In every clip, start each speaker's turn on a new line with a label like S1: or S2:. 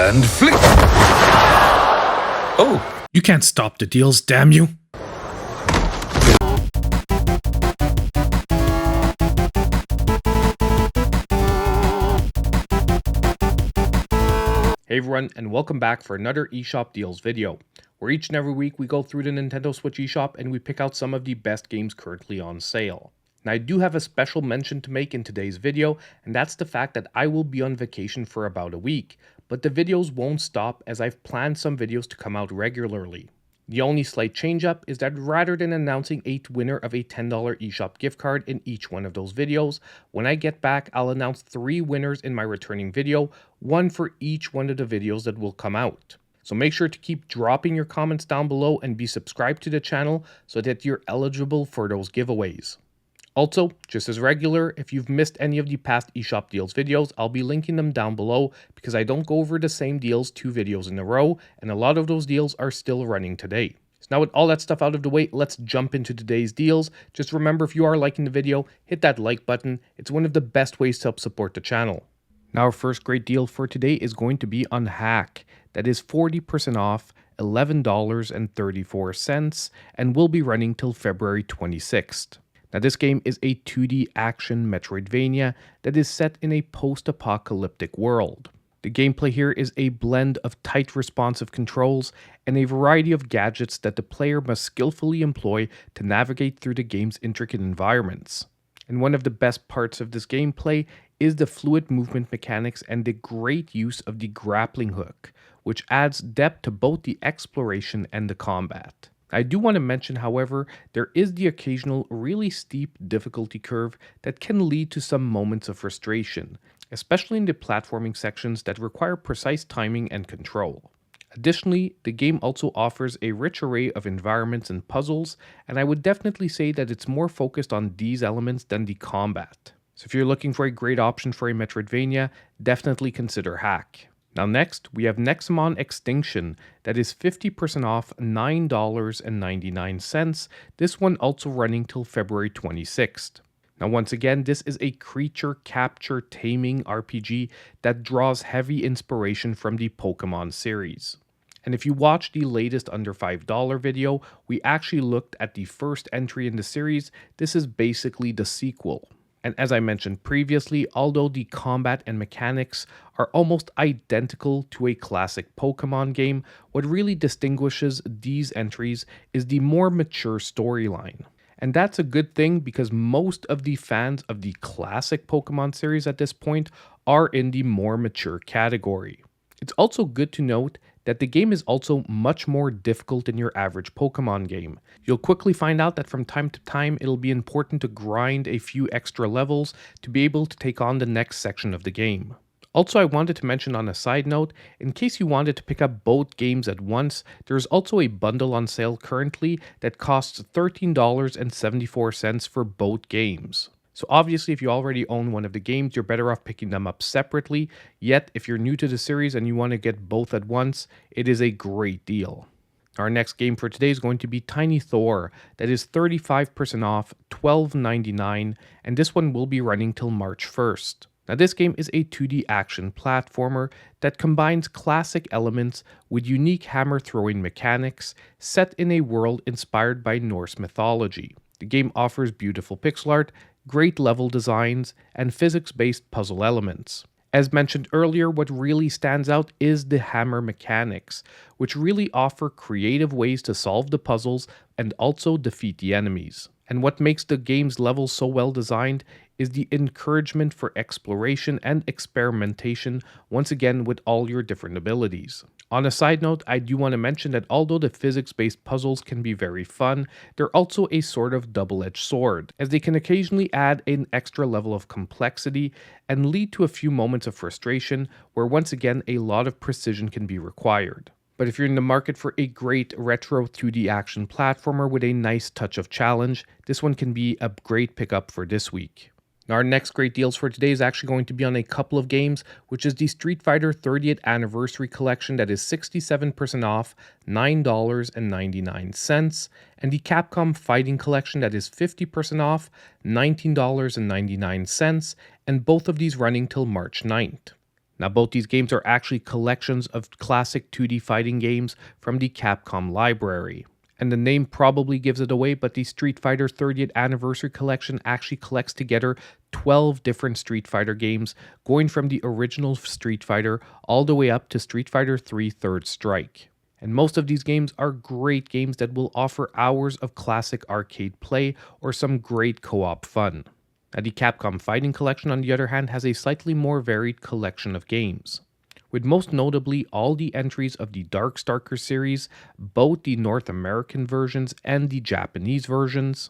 S1: and flick. Oh,
S2: You can't stop the deals, damn you!
S3: Hey everyone, and welcome back for another eShop Deals video, where each and every week we go through the Nintendo Switch eShop and we pick out some of the best games currently on sale. Now I do have a special mention to make in today's video, and that's the fact that I will be on vacation for about a week, but the videos won't stop as I've planned some videos to come out regularly. The only slight change up is that rather than announcing a winner of a $10 eShop gift card in each one of those videos, when I get back I'll announce 3 winners in my returning video, one for each one of the videos that will come out. So make sure to keep dropping your comments down below and be subscribed to the channel so that you're eligible for those giveaways. Also, just as regular, if you've missed any of the past eShop Deals videos, I'll be linking them down below because I don't go over the same deals 2 videos in a row, and a lot of those deals are still running today. So now with all that stuff out of the way, let's jump into today's deals. Just remember, if you are liking the video, hit that like button. It's one of the best ways to help support the channel. Now our first great deal for today is going to be on Hack. That is 40% off, $11.34, and will be running till February 26th. Now this game is a 2D action Metroidvania that is set in a post-apocalyptic world. The gameplay here is a blend of tight responsive controls and a variety of gadgets that the player must skillfully employ to navigate through the game's intricate environments. And one of the best parts of this gameplay is the fluid movement mechanics and the great use of the grappling hook, which adds depth to both the exploration and the combat. I do want to mention, however, there is the occasional really steep difficulty curve that can lead to some moments of frustration, especially in the platforming sections that require precise timing and control. Additionally, the game also offers a rich array of environments and puzzles, and I would definitely say that it's more focused on these elements than the combat. So if you're looking for a great option for a Metroidvania, definitely consider Hack. Now next, we have Nexomon Extinction, that is 50% off, $9.99, this one also running till February 26th. Now once again, this is a creature capture taming RPG that draws heavy inspiration from the Pokemon series. And if you watch the latest under $5 video, we actually looked at the first entry in the series. This is basically the sequel. And as I mentioned previously, although the combat and mechanics are almost identical to a classic Pokemon game, what really distinguishes these entries is the more mature storyline. And that's a good thing because most of the fans of the classic Pokemon series at this point are in the more mature category. It's also good to note that the game is also much more difficult than your average Pokemon game. You'll quickly find out that from time to time it'll be important to grind a few extra levels to be able to take on the next section of the game. Also, I wanted to mention on a side note, in case you wanted to pick up both games at once, there's also a bundle on sale currently that costs $13.74 for both games. So obviously, if you already own one of the games, you're better off picking them up separately. Yet, if you're new to the series and you want to get both at once, it is a great deal. Our next game for today is going to be Tiny Thor. That is 35% off, $12.99, and this one will be running till March 1st. Now this game is a 2D action platformer that combines classic elements with unique hammer throwing mechanics set in a world inspired by Norse mythology. The game offers beautiful pixel art, great level designs, and physics-based puzzle elements. As mentioned earlier, what really stands out is the hammer mechanics, which really offer creative ways to solve the puzzles and also defeat the enemies. And what makes the game's levels so well designed is the encouragement for exploration and experimentation, once again with all your different abilities. On a side note, I do want to mention that although the physics-based puzzles can be very fun, they're also a sort of double-edged sword, as they can occasionally add an extra level of complexity and lead to a few moments of frustration where once again a lot of precision can be required. But if you're in the market for a great retro 2D action platformer with a nice touch of challenge, this one can be a great pickup for this week. Now our next great deals for today is actually going to be on a couple of games, which is the Street Fighter 30th Anniversary Collection that is 67% off, $9.99, and the Capcom Fighting Collection that is 50% off, $19.99, and both of these running till March 9th. Now, both these games are actually collections of classic 2D fighting games from the Capcom library. And the name probably gives it away, but the Street Fighter 30th Anniversary Collection actually collects together 12 different Street Fighter games, going from the original Street Fighter all the way up to Street Fighter 3 Third Strike. And most of these games are great games that will offer hours of classic arcade play or some great co-op fun. Now, the Capcom Fighting Collection, on the other hand, has a slightly more varied collection of games, with most notably all the entries of the Darkstalker series, both the North American versions and the Japanese versions,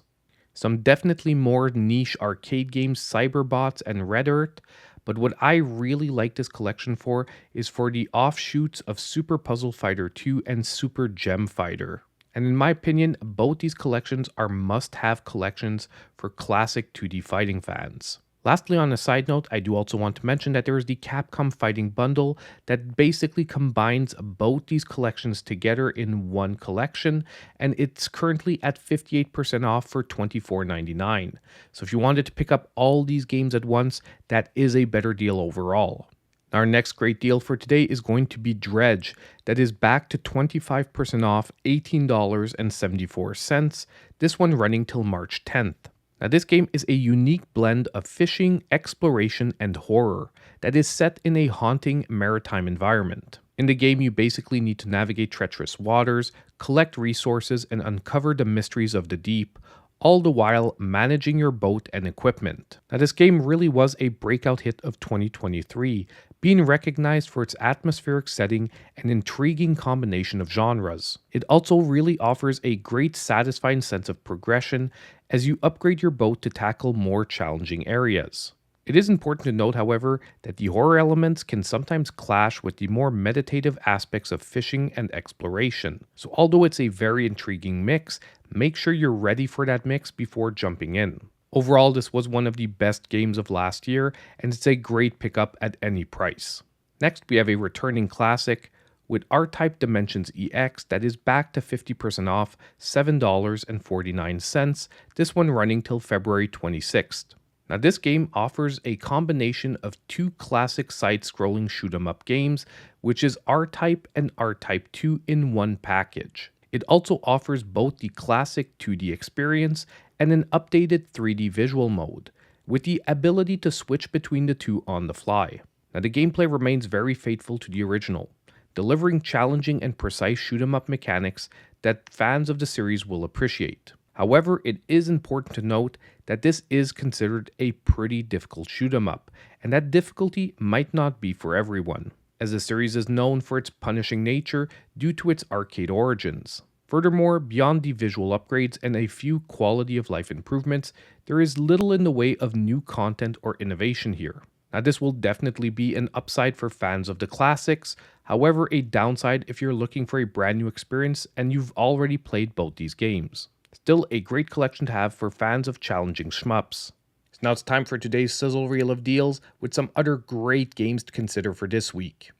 S3: some definitely more niche arcade games, Cyberbots and Red Earth, but what I really like this collection for is for the offshoots of Super Puzzle Fighter 2 and Super Gem Fighter. And in my opinion, both these collections are must-have collections for classic 2D fighting fans. Lastly, on a side note, I do also want to mention that there is the Capcom Fighting Bundle that basically combines both these collections together in one collection, and it's currently at 58% off for $24.99. So if you wanted to pick up all these games at once, that is a better deal overall. Our next great deal for today is going to be Dredge, that is back to 25% off, $18.74, this one running till March 10th. Now, this game is a unique blend of fishing, exploration, and horror that is set in a haunting maritime environment. In the game, you basically need to navigate treacherous waters, collect resources, and uncover the mysteries of the deep, all the while managing your boat and equipment. Now, this game really was a breakout hit of 2023, being recognized for its atmospheric setting and intriguing combination of genres. It also really offers a great satisfying sense of progression as you upgrade your boat to tackle more challenging areas. It is important to note, however, that the horror elements can sometimes clash with the more meditative aspects of fishing and exploration. So although it's a very intriguing mix, make sure you're ready for that mix before jumping in. Overall, this was one of the best games of last year, and it's a great pickup at any price. Next, we have a returning classic with R-Type Dimensions EX that is back to 50% off, $7.49, this one running till February 26th. Now, this game offers a combination of two classic side-scrolling shoot-'em-up games, which is R-Type and R-Type 2 in one package. It also offers both the classic 2D experience and an updated 3D visual mode, with the ability to switch between the two on the fly. Now, the gameplay remains very faithful to the original, delivering challenging and precise shoot-'em-up mechanics that fans of the series will appreciate. However, it is important to note that this is considered a pretty difficult shoot-'em-up, and that difficulty might not be for everyone, as the series is known for its punishing nature due to its arcade origins. Furthermore, beyond the visual upgrades and a few quality of life improvements, there is little in the way of new content or innovation here. Now, this will definitely be an upside for fans of the classics, however a downside if you're looking for a brand new experience and you've already played both these games. Still a great collection to have for fans of challenging shmups. So now it's time for today's sizzle reel of deals with some other great games to consider for this week.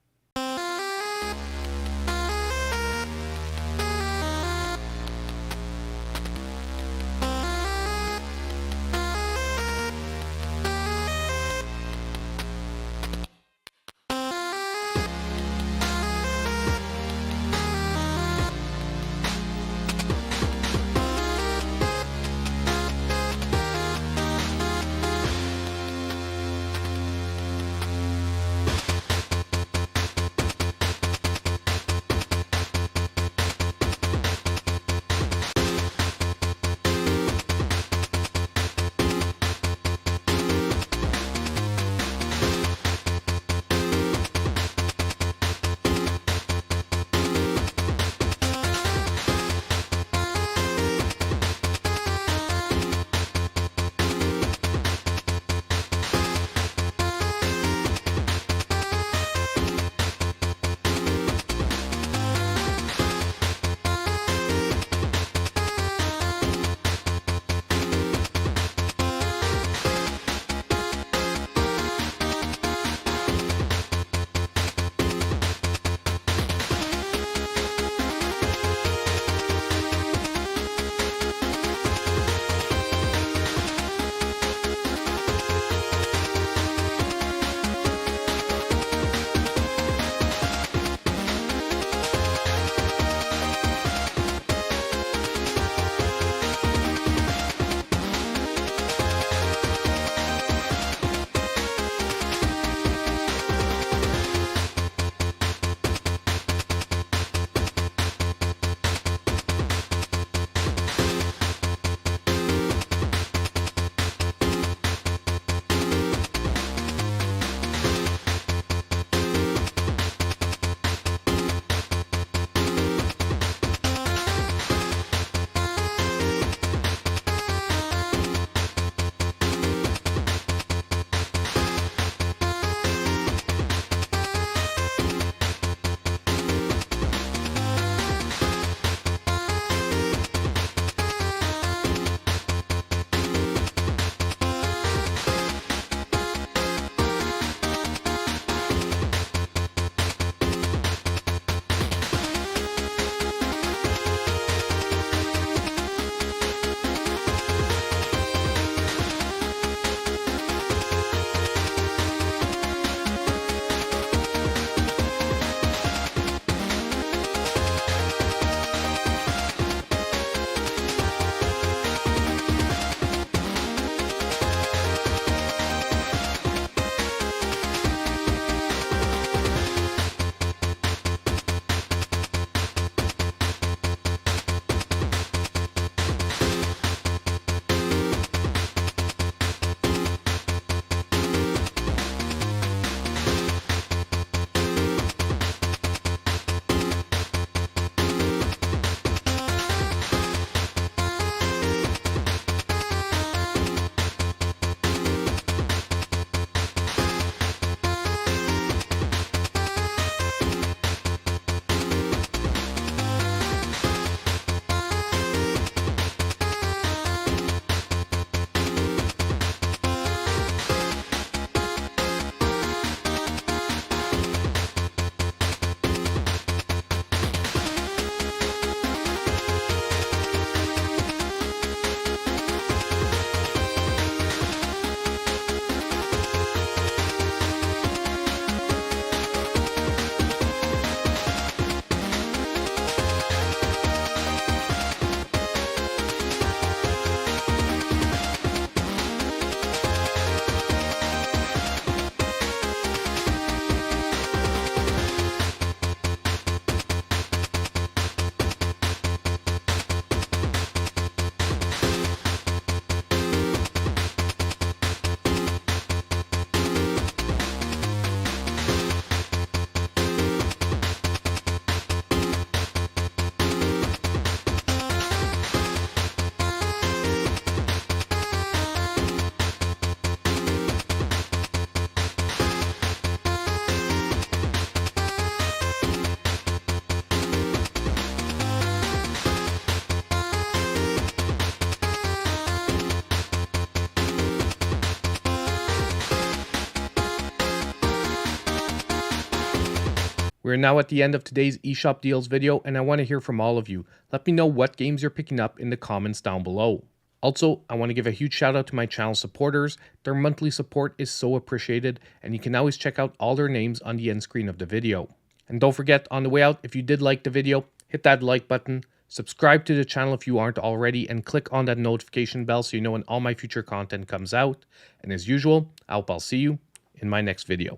S3: We're now at the end of today's eShop deals video, and I want to hear from all of you. Let me know what games you're picking up in the comments down below. Also, I want to give a huge shout out to my channel supporters. Their monthly support is so appreciated, and you can always check out all their names on the end screen of the video. And don't forget, on the way out, if you did like the video, hit that like button, subscribe to the channel if you aren't already, and click on that notification bell so you know when all my future content comes out. And as usual, I'll see you in my next video.